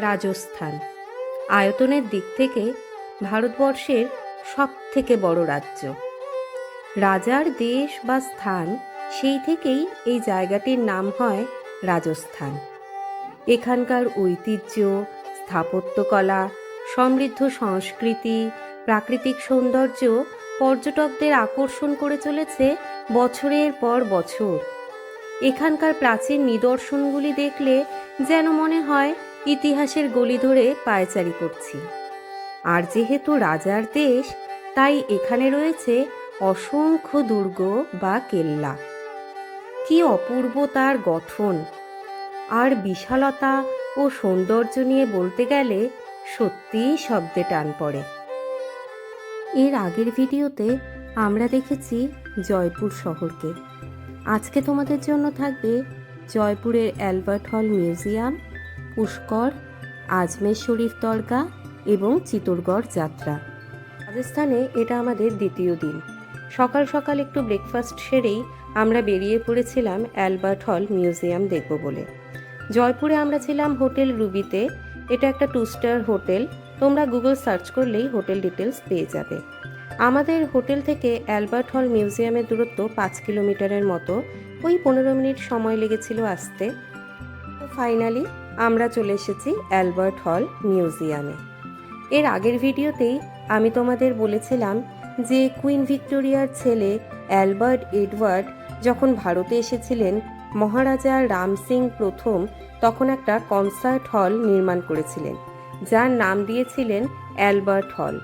রাজস্থান আয়তনের দিক থেকে ভারতবর্ষের সবথেকে বড় রাজ্য। রাজার দেশ বা স্থান, সেই থেকেই এই জায়গাটির নাম হয় রাজস্থান। এখানকার ঐতিহ্য, স্থাপত্যকলা, সমৃদ্ধ সংস্কৃতি, প্রাকৃতিক সৌন্দর্য পর্যটকদের আকর্ষণ করে চলেছে বছরের পর বছর। এখানকার প্রাচীন নিদর্শনগুলি দেখলে যেন মনে হয় ইতিহাসের গলি ধরে পায়চারি করছি। আর যেহেতু রাজার দেশ, তাই এখানে রয়েছে অসংখ্য দুর্গ বা কেল্লা। কি অপূর্ব তার গঠন! আর বিশালতা ও সৌন্দর্য নিয়ে বলতে গেলে সত্যিই শব্দে টান পড়ে। এর আগের ভিডিওতে আমরা দেখেছি জয়পুর শহরকে। আজকে তোমাদের জন্য থাকবে জয়পুরের অ্যালবার্ট হল মিউজিয়াম, পুষ্কর, আজমের শরীফ দরগা এবং চিত্তরগড় যাত্রা। রাজস্থানে এটা আমাদের দ্বিতীয় দিন। সকাল সকাল একটু ব্রেকফাস্ট সেরেই আমরা বেরিয়ে পড়েছিলাম অ্যালবার্ট হল মিউজিয়াম দেখব বলে। জয়পুরে আমরা ছিলাম হোটেল রুবিতে। এটা একটা 2 স্টার হোটেল। তোমরা গুগল সার্চ করলেই হোটেল ডিটেলস পেয়ে যাবে। আমাদের হোটেল থেকে অ্যালবার্ট হল মিউজিয়ামের দূরত্ব 5 কিলোমিটারের মতো। ওই 15 মিনিট সময় লেগেছিল আসতে। তো ফাইনালি আমরা চলে এসেছি অ্যালবার্ট হল মিউজিয়ামে। এর আগের ভিডিওতেই আমি তোমাদের বলেছিলাম যে কুইন ভিক্টোরিয়ার ছেলে অ্যালবার্ট এডওয়ার্ড যখন ভারতে এসেছিলেন, মহারাজা রাম সিং প্রথম তখন একটা কনসার্ট হল নির্মাণ করেছিলেন, যার নাম দিয়েছিলেন অ্যালবার্ট হল,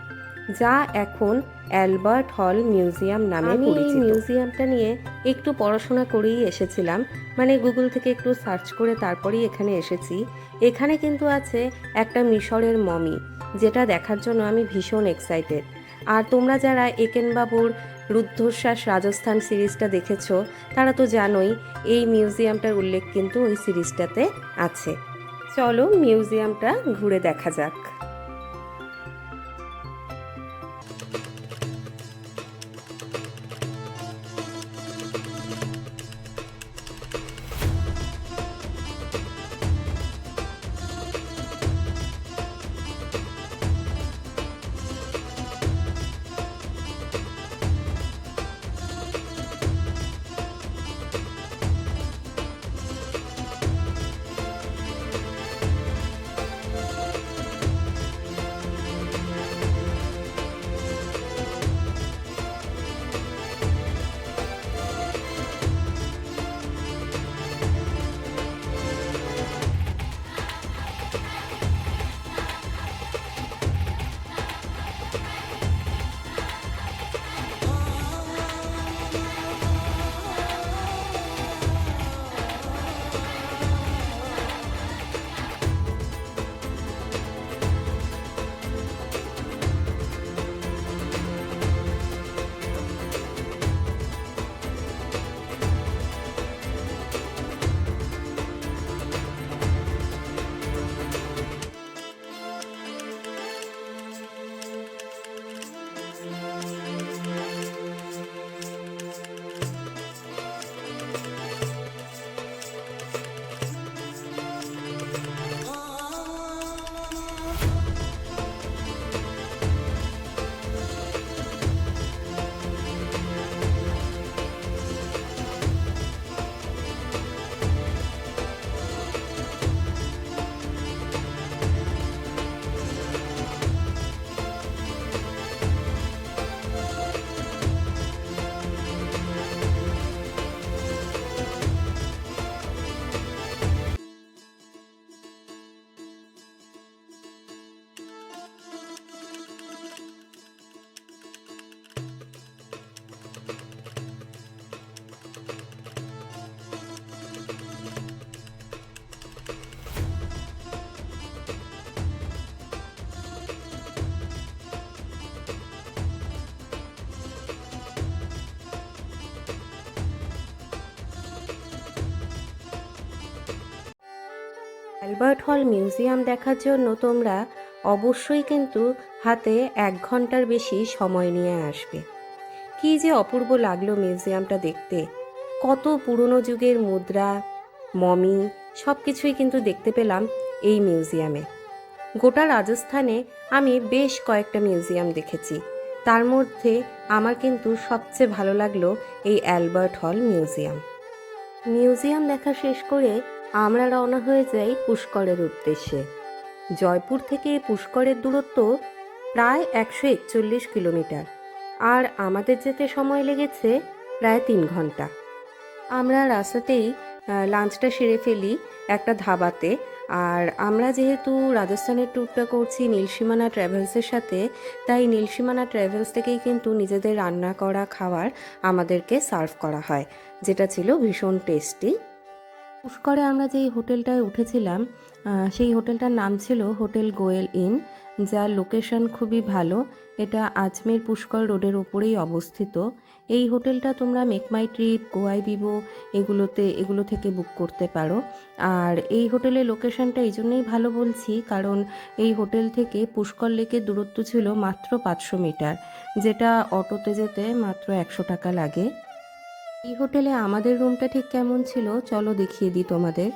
যা এখন অ্যালবার্ট হল মিউজিয়াম নামে পরিচিত। এই মিউজিয়ামটা নিয়ে একটু পড়াশোনা করেই এসেছিলাম, মানে গুগল থেকে একটু সার্চ করে তারপরেই এখানে এসেছি। এখানে কিন্তু আছে একটা মিশরের মমি, যেটা দেখার জন্য আমি ভীষণ এক্সাইটেড। আর তোমরা যারা একেনবাবুর রুদ্ধশ্বাস রাজস্থান সিরিজটা দেখেছো, তারা তো জানোই এই মিউজিয়ামটার উল্লেখ কিন্তু ওই সিরিজটাতে আছে। চলো মিউজিয়ামটা ঘুরে দেখা যাক। অ্যালবার্ট হল মিউজিয়াম দেখার জন্য তোমরা অবশ্যই কিন্তু হাতে 1 ঘন্টার বেশি সময় নিয়ে আসবে। কি যে অপূর্ব লাগলো মিউজিয়ামটা দেখতে! কত পুরনো যুগের মুদ্রা, মমি সব কিছুই কিন্তু দেখতে পেলাম এই মিউজিয়ামে। গোটা রাজস্থানে আমি বেশ কয়েকটা মিউজিয়াম দেখেছি, তার মধ্যে আমার কিন্তু সবচেয়ে ভালো লাগলো এই অ্যালবার্ট হল মিউজিয়াম দেখা শেষ করে আমরা রওনা হয়ে যাই পুষ্করের উদ্দেশ্যে। জয়পুর থেকে পুষ্করের দূরত্ব প্রায় 141 কিলোমিটার, আর আমাদের যেতে সময় লেগেছে প্রায় 3 ঘন্টা। আমরা রাস্তাতেই লাঞ্চটা সেরে ফেলি একটা ধাবাতে। আর আমরা যেহেতু রাজস্থানের ট্যুরটা করছি নীলসীমানা ট্রাভেলসের সাথে, তাই নীলসীমানা ট্রাভেলস থেকেই কিন্তু নিজেদের রান্না করা খাবার আমাদেরকে সার্ভ করা হয়, যেটা ছিল ভীষণ টেস্টি। পুষ্করে আমরা যেই হোটেলটায় উঠেছিলাম সেই হোটেলটার নাম ছিল হোটেল গোয়েল ইন, যার লোকেশন খুবই ভালো। এটা আজমের পুষ্কর রোডের ওপরেই অবস্থিত। এই হোটেলটা তোমরা মেক মাই ট্রিপ, গোয়াই বিবো এগুলো থেকে বুক করতে পারো। আর এই হোটেলের লোকেশনটা এই জন্যই ভালো বলছি, কারণ এই হোটেল থেকে পুষ্কর লেকের দূরত্ব ছিল মাত্র 500 মিটার, যেটা অটোতে যেতে মাত্র 100 টাকা লাগে। এই হোটেলে আমাদের রুমটা ঠিক কেমন ছিল চলো দেখিয়ে দিই তোমাদের।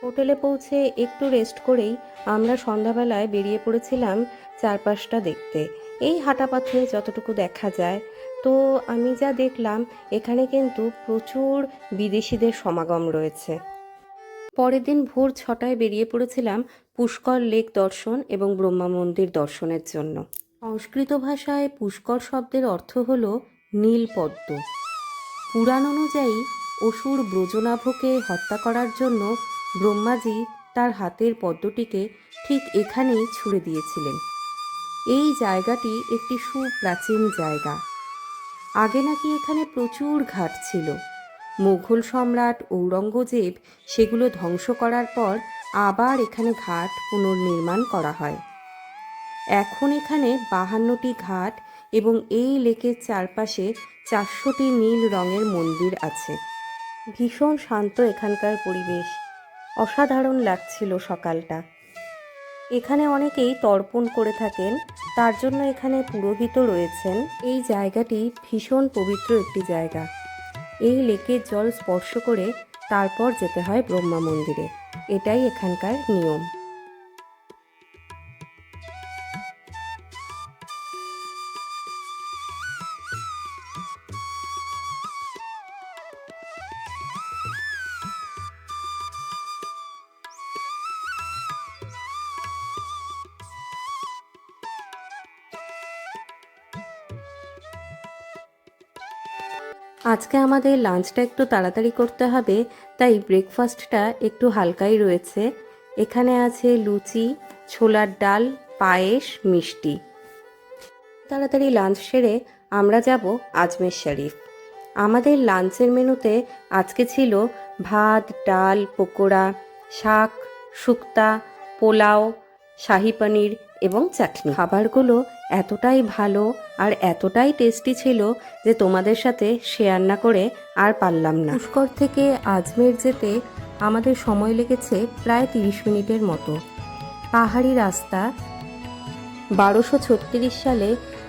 হোটেলে পৌঁছে একটু রেস্ট করেই আমরা সন্ধ্যাবেলায় বেরিয়ে পড়েছিলাম চারপাশটা দেখতে, এই হাঁটা পথে যতটুকু দেখা যায়। তো আমি যা দেখলাম, এখানে কিন্তু প্রচুর বিদেশিদের সমাগম রয়েছে। পরের দিন ভোর 6টায় বেরিয়ে পড়েছিলাম পুষ্কর লেক দর্শন এবং ব্রহ্মা মন্দির দর্শনের জন্য। সংস্কৃত ভাষায় পুষ্কর শব্দের অর্থ হল নীল পদ্ম। পুরাণ অনুযায়ী অসুর ব্রজনাভকে হত্যা করার জন্য ব্রহ্মাজি তার হাতের পদ্মটিকে ঠিক এখানেই ছুঁড়ে দিয়েছিলেন। এই জায়গাটি একটি সুপ্রাচীন জায়গা। আগে নাকি এখানে প্রচুর ঘাট ছিল। মুঘল সম্রাট ঔরঙ্গজেব সেগুলো ধ্বংস করার পর আবার এখানে ঘাট পুনর্নির্মাণ করা হয়। এখন এখানে 52টি ঘাট এবং এই লেকের চারপাশে 400টি নীল রঙের মন্দির আছে। ভীষণ শান্ত এখানকার পরিবেশ, অসাধারণ লাগছিল সকালটা। এখানে অনেকেই তর্পণ করে থাকেন, তার জন্য এখানে পুরোহিত রয়েছেন। এই জায়গাটি ভীষণ পবিত্র একটি জায়গা। এই লেকের জল স্পর্শ করে তারপর যেতে হয় ব্রহ্মা মন্দিরে, এটাই এখানকার নিয়ম। আজকে আমাদের লাঞ্চটা একটু তাড়াতাড়ি করতে হবে, তাই ব্রেকফাস্টটা একটু হালকাই রয়েছে। এখানে আছে লুচি, ছোলার ডাল, পায়েস, মিষ্টি। তাড়াতাড়ি লাঞ্চ সেরে আমরা যাব আজমের শরীফ। আমাদের লাঞ্চের মেনুতে আজকে ছিল ভাত, ডাল, পকোড়া, শাক, শুক্তা, পোলাও, শাহি পনির এবং চাটনি। খাবারগুলো এতটাই ভালো আর এতটাই টেস্টি ছিল যে তোমাদের সাথে শেয়ার না করে আর পারলাম না। পুষ্কর থেকে আজমের যেতে আমাদের সময় লেগেছে প্রায় 30 মিনিটের মতো। পাহাড়ি রাস্তা। 1236 সালে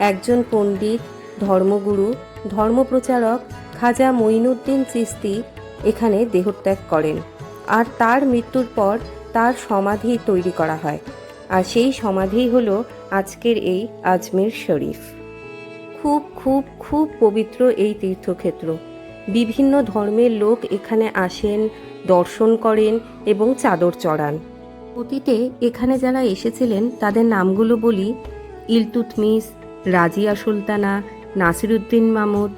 একজন পণ্ডিত, ধর্মগুরু, ধর্মপ্রচারক খাজা মঈনুদ্দিন চিশতি এখানে দেহত্যাগ করেন, আর তার মৃত্যুর পর তার সমাধি তৈরি করা হয়, আর সেই সমাধি হলো আজকের এই আজমের শরীফ। খুব খুব খুব পবিত্র এই তীর্থক্ষেত্র। বিভিন্ন ধর্মের লোক এখানে আসেন, দর্শন করেন এবং চাদর চড়ান। অতীতে এখানে যারা এসেছিলেন তাদের নামগুলো বলি: ইলতুৎমিশ, রাজিয়া সুলতানা, নাসিরুদ্দিন মামুদ,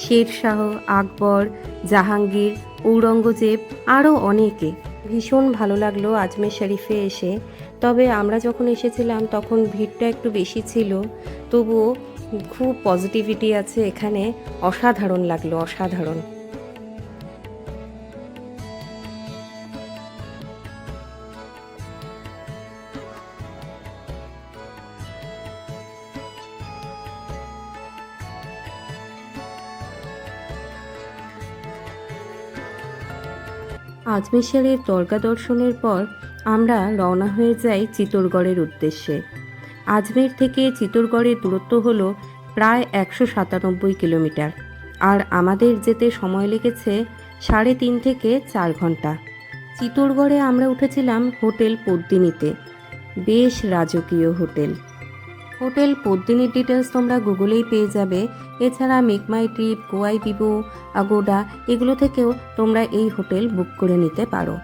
শের শাহ, আকবর, জাহাঙ্গীর, ঔরঙ্গজেব, আরও অনেকে। ভীষণ ভালো লাগলো আজমের শরীফে এসে। তবে আমরা যখন এসেছিলাম তখন ভিড়টা একটু বেশি ছিল, তবুও খুব পজিটিভিটি আছে এখানে। অসাধারণ লাগলো, অসাধারণ। আজমের শরীফ দরগা দর্শনের পর আমরা রওনা হয়ে যাই চিতোরগড়ের উদ্দেশ্যে। আজমের থেকে চিতোরগড়ের দূরত্ব হলো প্রায় 197 কিলোমিটার, আর আমাদের যেতে সময় লেগেছে 3.5 থেকে 4 ঘন্টা। চিতোরগড়ে আমরা উঠেছিলাম হোটেল পদ্মিনীতে। বেশ রাজকীয় হোটেল। হোটেল পদ্মিনীর ডিটেলস তোমরা গুগলেই পেয়ে যাবে। এছাড়া মেক মাই ট্রিপ, গোয়াইবিবো, আগোডা এগুলো থেকেও তোমরা এই হোটেল বুক করে নিতে পারো।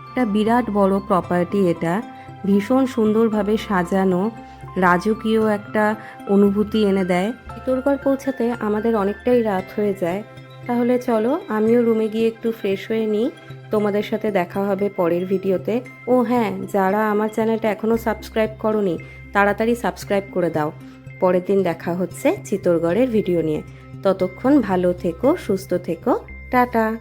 একটা বিরাট বড় প্রপার্টি এটা, ভীষণ সুন্দরভাবে সাজানো, রাজকীয় একটা অনুভূতি এনে দেয়। চিতোরগড় পৌঁছাতে আমাদের অনেকটাই রাত হয়ে যায়। তাহলে চলো আমিও রুমে গিয়ে একটু ফ্রেশ হয়ে নিই। তোমাদের সাথে দেখা হবে পরের ভিডিওতে। ও হ্যাঁ, যারা আমার চ্যানেলটা এখনও সাবস্ক্রাইব করোনি তাড়াতাড়ি সাবস্ক্রাইব করে দাও। পরের দিন দেখা হচ্ছে চিতোরগড়ের ভিডিও নিয়ে। ততক্ষণ ভালো থেকো, সুস্থ থেকো, টাটা।